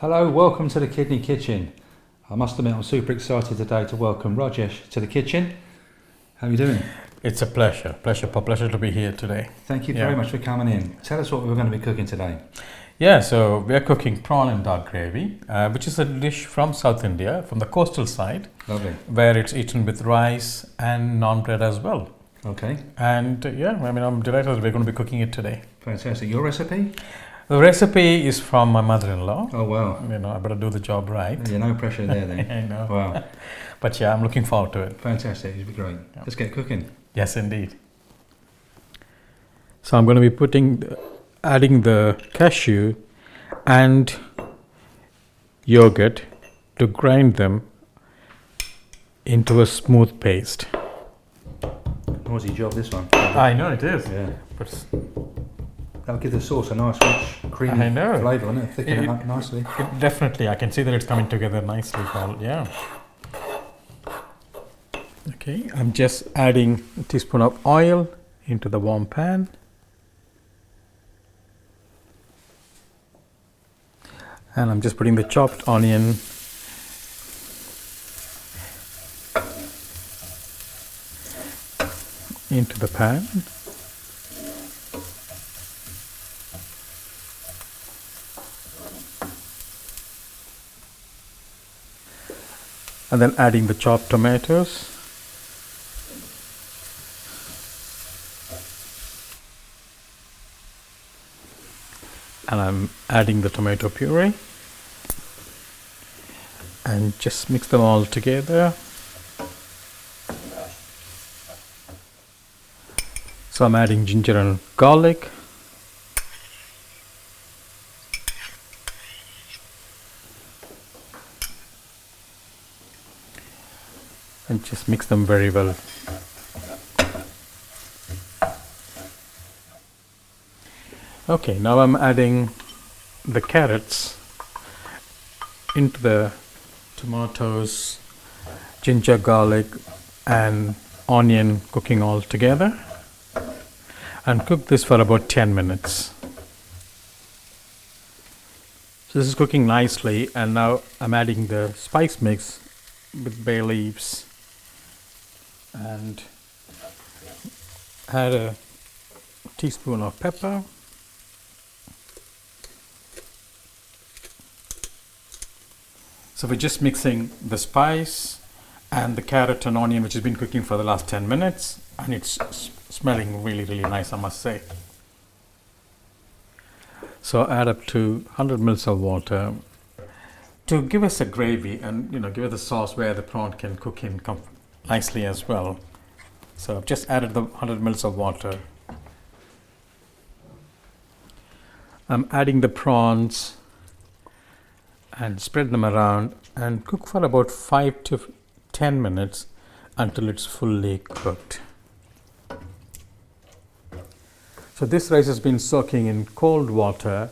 Hello, welcome to the Kidney Kitchen. I must admit I'm super excited today to welcome Rajesh to the kitchen. How are you doing? It's a pleasure to be here today. Thank you very much for coming in. Tell us what we're going to be cooking today. Yeah, so we're cooking prawn and dal gravy, which is a dish from South India, from the coastal side. Lovely. Where it's eaten with rice and naan bread as well. Okay. And I'm delighted we're going to be cooking it today. Fantastic. Your recipe? The recipe is from my mother-in-law. Oh, wow. I better do the job right. Yeah, no pressure there then. I know. Wow. But yeah, I'm looking forward to it. Fantastic. It'll be great. Yeah. Let's get cooking. Yes, indeed. So I'm going to be adding the cashew and yogurt to grind them into a smooth paste. Noisy job, this one. I know it is. Yeah. But that'll give the sauce a nice, rich, creamy flavour, won't it? Thicken it up nicely. Definitely. I can see that it's coming together nicely. Yeah. Okay, I'm just adding a teaspoon of oil into the warm pan. And I'm just putting the chopped onion into the pan. And then adding the chopped tomatoes. And I'm adding the tomato puree. And just mix them all together. So I'm adding ginger and garlic. And just mix them very well. Okay, now I'm adding the carrots into the tomatoes, ginger, garlic and onion, cooking all together, and cook this for about 10 minutes. So this is cooking nicely, and now I'm adding the spice mix with bay leaves and add a teaspoon of pepper. So we're just mixing the spice and the carrot and onion, which has been cooking for the last 10 minutes, and it's smelling really, really nice, I must say. So add up to 100 ml of water to give us a gravy and give us a sauce where the prawn can cook in nicely as well. So I've just added the 100 ml of water. I'm adding the prawns and spread them around and cook for about 5 to 10 minutes until it's fully cooked. So this rice has been soaking in cold water,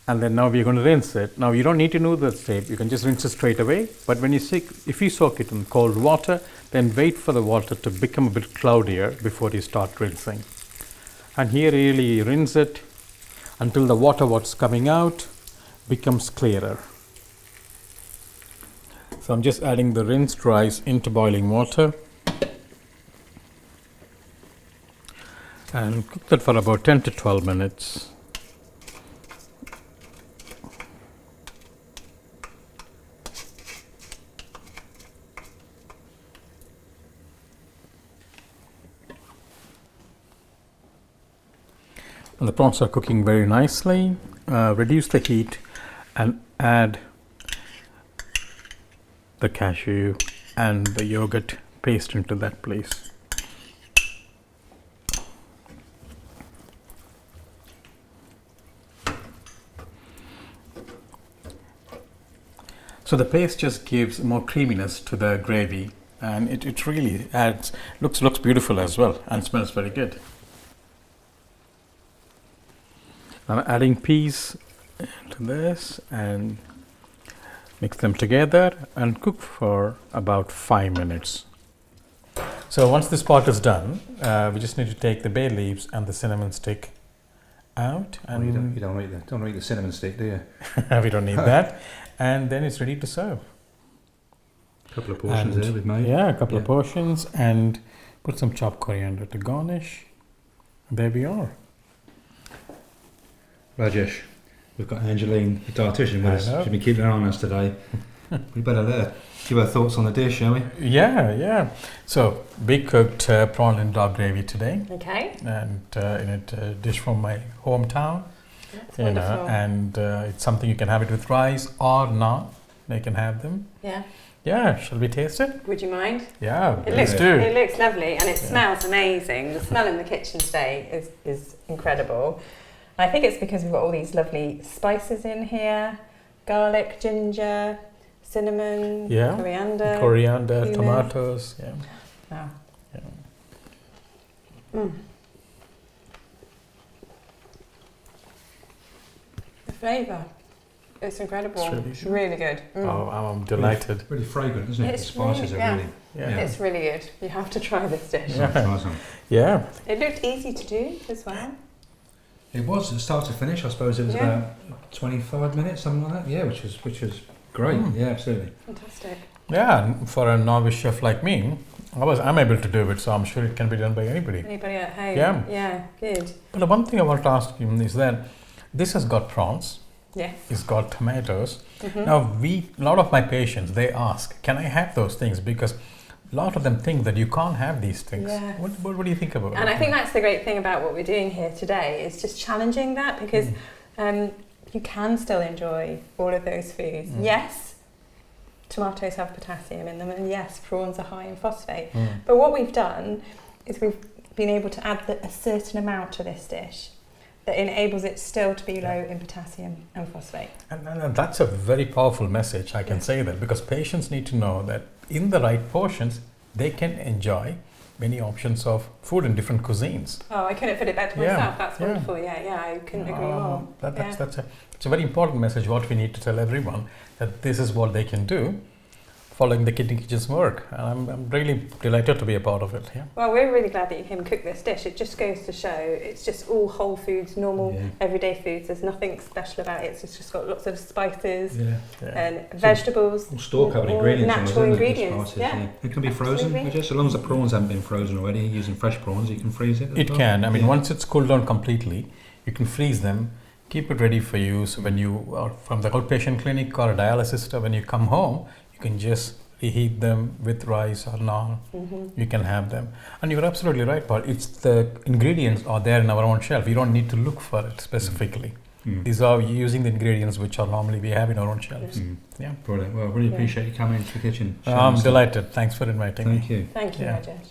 and then now we're going to rinse it. Now you don't need to know the shape, you can just rinse it straight away, but if you soak it in cold water, then wait for the water to become a bit cloudier before you start rinsing. And here really rinse it until the water what's coming out becomes clearer. So I'm just adding the rinsed rice into boiling water and cook that for about 10 to 12 minutes. And the prawns are cooking very nicely. Reduce the heat and add the cashew and the yogurt paste into that place. So the paste just gives more creaminess to the gravy, and it really looks beautiful as well and smells very good. I'm adding peas to this and mix them together and cook for about 5 minutes. So once this part is done, we just need to take the bay leaves and the cinnamon stick out, Well, and you don't want to eat the cinnamon stick, do you? we don't need that. And then it's ready to serve. A couple of portions And there we've made. Yeah, a couple of portions, and put some chopped coriander to garnish. There we are. Rajesh, we've got Angeline, the dietitian, with us. Hello. She's been keeping an eye on us today. We better let her give her thoughts on the dish, shall we? Yeah. So we cooked prawn and dog gravy today, Okay. and in it, a dish from my hometown. That's wonderful. And it's something you can have it with rice or naan. They can have them. Yeah. Yeah, shall we taste it? Would you mind? Yeah, It let's looks do. it looks lovely and it smells amazing. The smell in the kitchen today is incredible. And I think it's because we've got all these lovely spices in here: garlic, ginger, cinnamon, Yeah. coriander. Coriander, cumin. tomatoes. Yeah. Wow. Yeah. Mm. The flavour, it's incredible. It's really good. Really good. Mm. Oh, I'm delighted. Really fragrant, isn't it? It's the spices really- are yeah. really... Yeah. It's really good. You have to try this dish. Yeah. Try some. Yeah. It looked easy to do as well. It was, start to finish, I suppose it was Yeah. about 25 minutes, something like that. Yeah, which was great. Mm. Yeah, absolutely. Fantastic. Yeah, and for a novice chef like me, I'm able to do it, so I'm sure it can be done by anybody. Anybody at home? Yeah. Yeah, good. But the one thing I want to ask you is that this has got prawns, Yes. it's got tomatoes. Mhm. Now, a lot of my patients, they ask, can I have those things? Because a lot of them think that you can't have these things. Yeah. What do you think about it? And I think that's the great thing about what we're doing here today is just challenging that because you can still enjoy all of those foods. Mm. Yes, tomatoes have potassium in them, and yes, prawns are high in phosphate. Mm. But what we've done is we've been able to add a certain amount to this dish that enables it still to be low in potassium and phosphate. And that's a very powerful message, I can say that, because patients need to know that in the right portions, they can enjoy many options of food in different cuisines. Oh, I couldn't put it better Yeah, myself. That's yeah. wonderful. Yeah, I couldn't agree more. It's a very important message what we need to tell everyone, that this is what they can do following the Kitchen's work. And I'm really delighted to be a part of it. Yeah. Well, we're really glad that you came cook this dish. It just goes to show it's just all whole foods, normal, Yeah. everyday foods. There's nothing special about it. It's just got lots of spices Yeah. and vegetables. All store-covered all ingredients. natural almost, isn't it, the ingredients. spices, Yeah. It can be frozen, Absolutely. I guess. As long as the prawns haven't been frozen already, using fresh prawns, you can freeze it. as It well. can. I mean, Yeah. once it's cooled down completely, you can freeze them, keep it ready for use when you are from the outpatient clinic or a dialysis center. When you come home, you can just reheat them with rice or naan. Mm-hmm. You can have them. And you're absolutely right, Paul. It's the ingredients are there in our own shelf. You don't need to look for it specifically. Mm. These are using the ingredients which are normally we have in our own shelves. Mm. Yeah. Brilliant. Well, really Yeah. appreciate you coming into the kitchen. I'm delighted. Thanks for inviting me. Thank you. Thank you, Yeah. Rajesh.